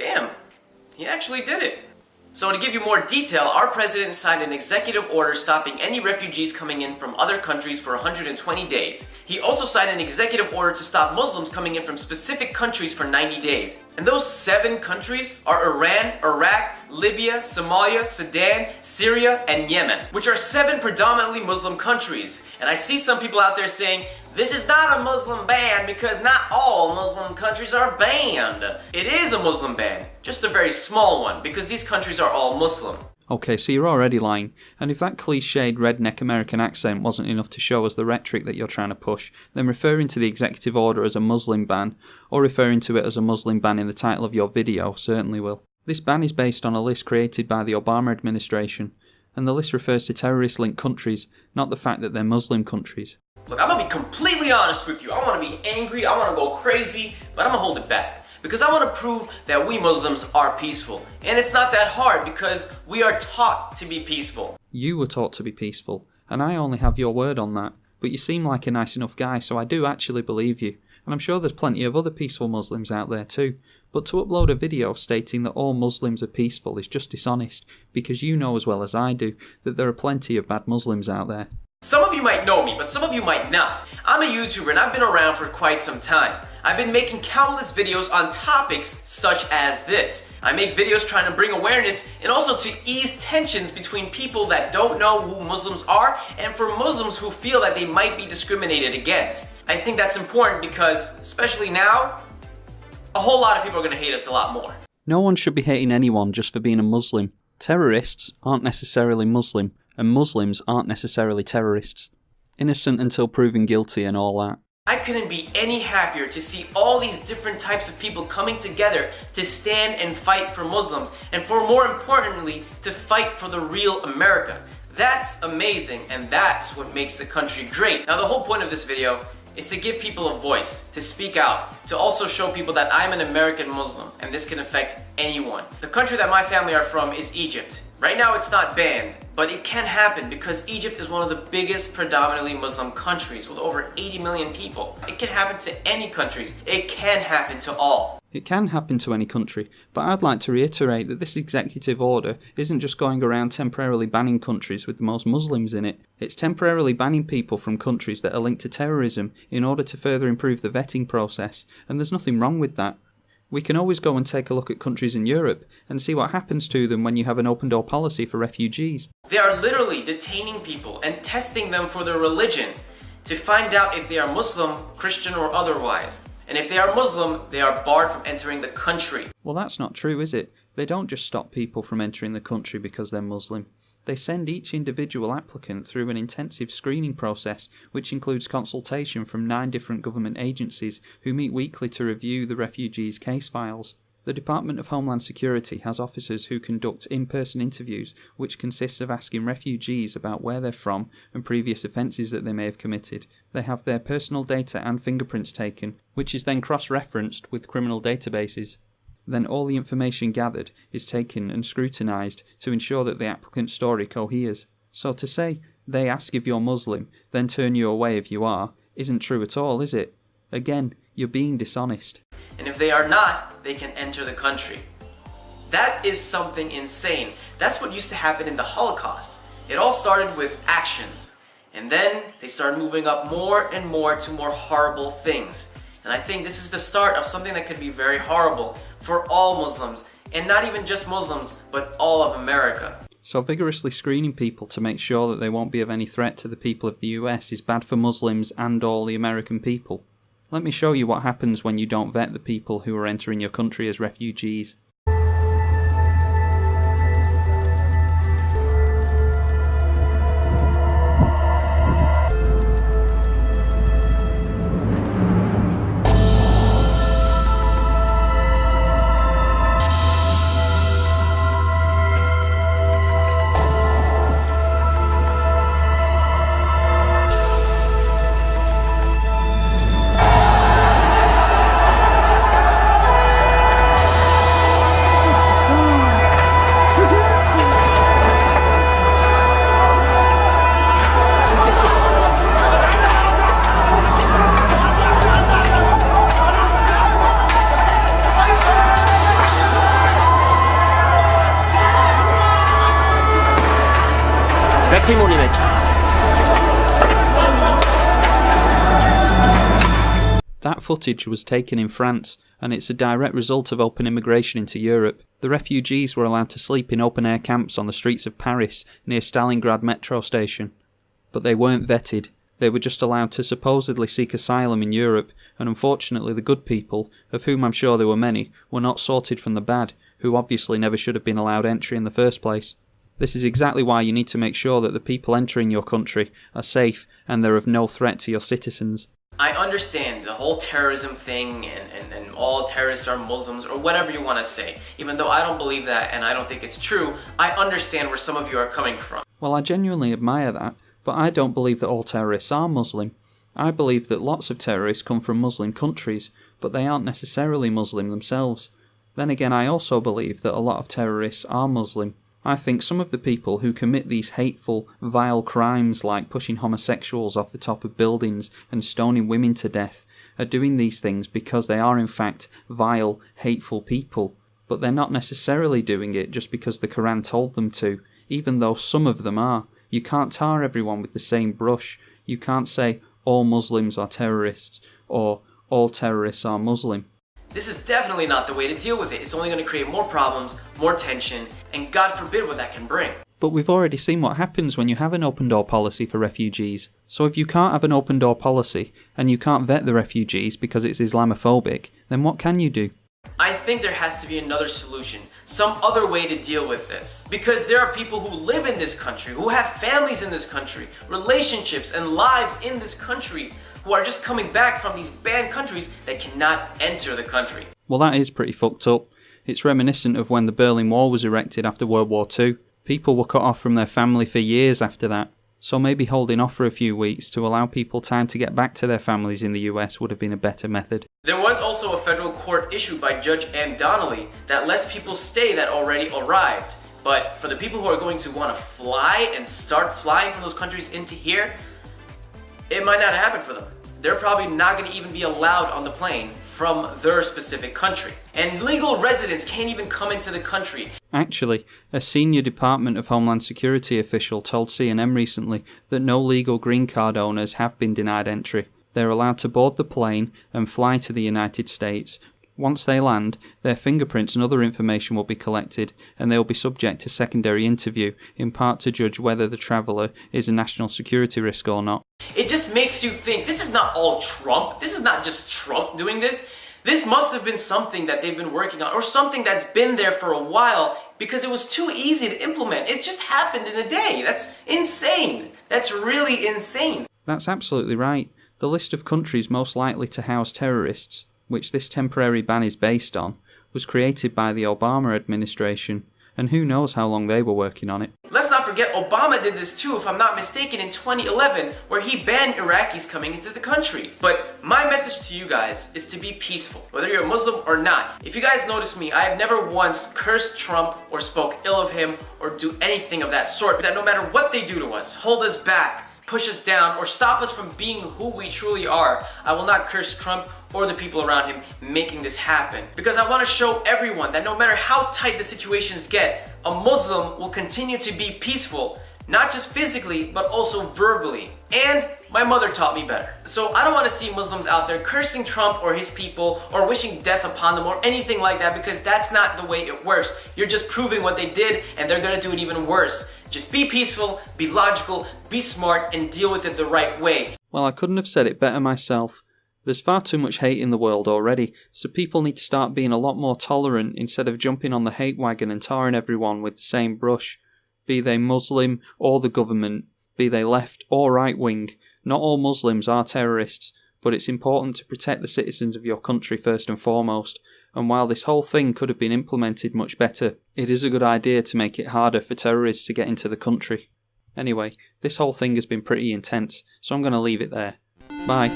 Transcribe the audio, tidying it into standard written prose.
Damn, he actually did it. So to give you more detail, our president signed an executive order stopping any refugees coming in from other countries for 120 days. He also signed an executive order to stop Muslims coming in from specific countries for 90 days. And those 7 countries are Iran, Iraq, Libya, Somalia, Sudan, Syria, and Yemen, which are 7 predominantly Muslim countries. And I see some people out there saying, this is not a Muslim ban because not all Muslim countries are banned. It is a Muslim ban, just a very small one, because these countries are all Muslim. Okay, so you're already lying, and if that cliched redneck American accent wasn't enough to show us the rhetoric that you're trying to push, then referring to the executive order as a Muslim ban, or referring to it as a Muslim ban in the title of your video, certainly will. This ban is based on a list created by the Obama administration, and the list refers to terrorist-linked countries, not the fact that they're Muslim countries. Look, I'm gonna be completely honest with you. I wanna be angry, I wanna go crazy, but I'm gonna hold it back. Because I wanna prove that we Muslims are peaceful. And it's not that hard because we are taught to be peaceful. You were taught to be peaceful, and I only have your word on that. But you seem like a nice enough guy, so I do actually believe you. And I'm sure there's plenty of other peaceful Muslims out there too. But to upload a video stating that all Muslims are peaceful is just dishonest, because you know as well as I do that there are plenty of bad Muslims out there. Some of you might know me, but some of you might not. I'm a YouTuber and I've been around for quite some time. I've been making countless videos on topics such as this. I make videos trying to bring awareness and also to ease tensions between people that don't know who Muslims are and for Muslims who feel that they might be discriminated against. I think that's important because, especially now, a whole lot of people are going to hate us a lot more. No one should be hating anyone just for being a Muslim. Terrorists aren't necessarily Muslim, and Muslims aren't necessarily terrorists. Innocent until proven guilty and all that. I couldn't be any happier to see all these different types of people coming together to stand and fight for Muslims, and for more importantly, to fight for the real America. That's amazing, and that's what makes the country great. Now the whole point of this video is to give people a voice, to speak out, to also show people that I'm an American Muslim, and this can affect anyone. The country that my family are from is Egypt. Right now it's not banned, but it can happen because Egypt is one of the biggest predominantly Muslim countries with over 80 million people. It can happen to any countries. It can happen to all. It can happen to any country, but I'd like to reiterate that this executive order isn't just going around temporarily banning countries with the most Muslims in it. It's temporarily banning people from countries that are linked to terrorism in order to further improve the vetting process, and there's nothing wrong with that. We can always go and take a look at countries in Europe and see what happens to them when you have an open door policy for refugees. They are literally detaining people and testing them for their religion to find out if they are Muslim, Christian, or otherwise. And if they are Muslim, they are barred from entering the country. Well, that's not true, is it? They don't just stop people from entering the country because they're Muslim. They send each individual applicant through an intensive screening process, which includes consultation from 9 different government agencies who meet weekly to review the refugees' case files. The Department of Homeland Security has officers who conduct in-person interviews, which consists of asking refugees about where they're from and previous offences that they may have committed. They have their personal data and fingerprints taken, which is then cross-referenced with criminal databases. Then all the information gathered is taken and scrutinised to ensure that the applicant's story coheres. So to say, they ask if you're Muslim, then turn you away if you are, isn't true at all, is it? Again, you're being dishonest. And if they are not, they can enter the country. That is something insane. That's what used to happen in the Holocaust. It all started with actions. And then they started moving up more and more to more horrible things. And I think this is the start of something that could be very horrible for all Muslims, and not even just Muslims, but all of America. So vigorously screening people to make sure that they won't be of any threat to the people of the US is bad for Muslims and all the American people. Let me show you what happens when you don't vet the people who are entering your country as refugees. testimony. That footage was taken in France, and it's a direct result of open immigration into Europe. The refugees were allowed to sleep in open-air camps on the streets of Paris near Stalingrad metro station. But they weren't vetted. They were just allowed to supposedly seek asylum in Europe, and unfortunately the good people, of whom I'm sure there were many, were not sorted from the bad, who obviously never should have been allowed entry in the first place. This is exactly why you need to make sure that the people entering your country are safe and they're of no threat to your citizens. I understand the whole terrorism thing and all terrorists are Muslims or whatever you want to say. Even though I don't believe that and I don't think it's true, I understand where some of you are coming from. Well, I genuinely admire that, but I don't believe that all terrorists are Muslim. I believe that lots of terrorists come from Muslim countries, but they aren't necessarily Muslim themselves. Then again, I also believe that a lot of terrorists are Muslim. I think some of the people who commit these hateful, vile crimes like pushing homosexuals off the top of buildings and stoning women to death are doing these things because they are in fact vile, hateful people. But they're not necessarily doing it just because the Quran told them to, even though some of them are. You can't tar everyone with the same brush. You can't say all Muslims are terrorists or all terrorists are Muslim. This is definitely not the way to deal with it. It's only going to create more problems, more tension, and God forbid what that can bring. But we've already seen what happens when you have an open door policy for refugees. So if you can't have an open door policy and you can't vet the refugees because it's Islamophobic, then what can you do? I think there has to be another solution, some other way to deal with this. Because there are people who live in this country, who have families in this country, relationships and lives in this country, who are just coming back from these banned countries that cannot enter the country. Well, that is pretty fucked up. It's reminiscent of when the Berlin Wall was erected after World War II. People were cut off from their family for years after that. So maybe holding off for a few weeks to allow people time to get back to their families in the US would have been a better method. There was also a federal court issued by Judge M. Donnelly that lets people stay that already arrived. But for the people who are going to want to fly and start flying from those countries into here, it might not happen for them. They're probably not going to even be allowed on the plane from their specific country. And legal residents can't even come into the country. Actually, a senior Department of Homeland Security official told CNN recently that no legal green card owners have been denied entry. They're allowed to board the plane and fly to the United States. Once they land, their fingerprints and other information will be collected, and they will be subject to secondary interview, in part to judge whether the traveller is a national security risk or not. It just makes you think, this is not all Trump. This is not just Trump doing this. This must have been something that they've been working on, or something that's been there for a while, because it was too easy to implement. It just happened in a day. That's insane. That's really insane. That's absolutely right. The list of countries most likely to house terrorists, which this temporary ban is based on, was created by the Obama administration, and who knows how long they were working on it. Let's not forget Obama did this too, if I'm not mistaken, in 2011, where he banned Iraqis coming into the country. But my message to you guys is to be peaceful, whether you're a Muslim or not. If you guys notice me, I have never once cursed Trump or spoke ill of him or do anything of that sort. That no matter what they do to us, hold us back, push us down, or stop us from being who we truly are, I will not curse Trump or the people around him making this happen. Because I want to show everyone that no matter how tight the situations get, a Muslim will continue to be peaceful, not just physically, but also verbally. And my mother taught me better. So I don't want to see Muslims out there cursing Trump or his people or wishing death upon them or anything like that, because that's not the way it works. You're just proving what they did, and they're gonna do it even worse. Just be peaceful, be logical, be smart, and deal with it the right way. Well, I couldn't have said it better myself. There's far too much hate in the world already, so people need to start being a lot more tolerant instead of jumping on the hate wagon and tarring everyone with the same brush. Be they Muslim or the government, be they left or right wing, not all Muslims are terrorists, but it's important to protect the citizens of your country first and foremost. And while this whole thing could have been implemented much better, it is a good idea to make it harder for terrorists to get into the country. Anyway, this whole thing has been pretty intense, so I'm going to leave it there. Bye.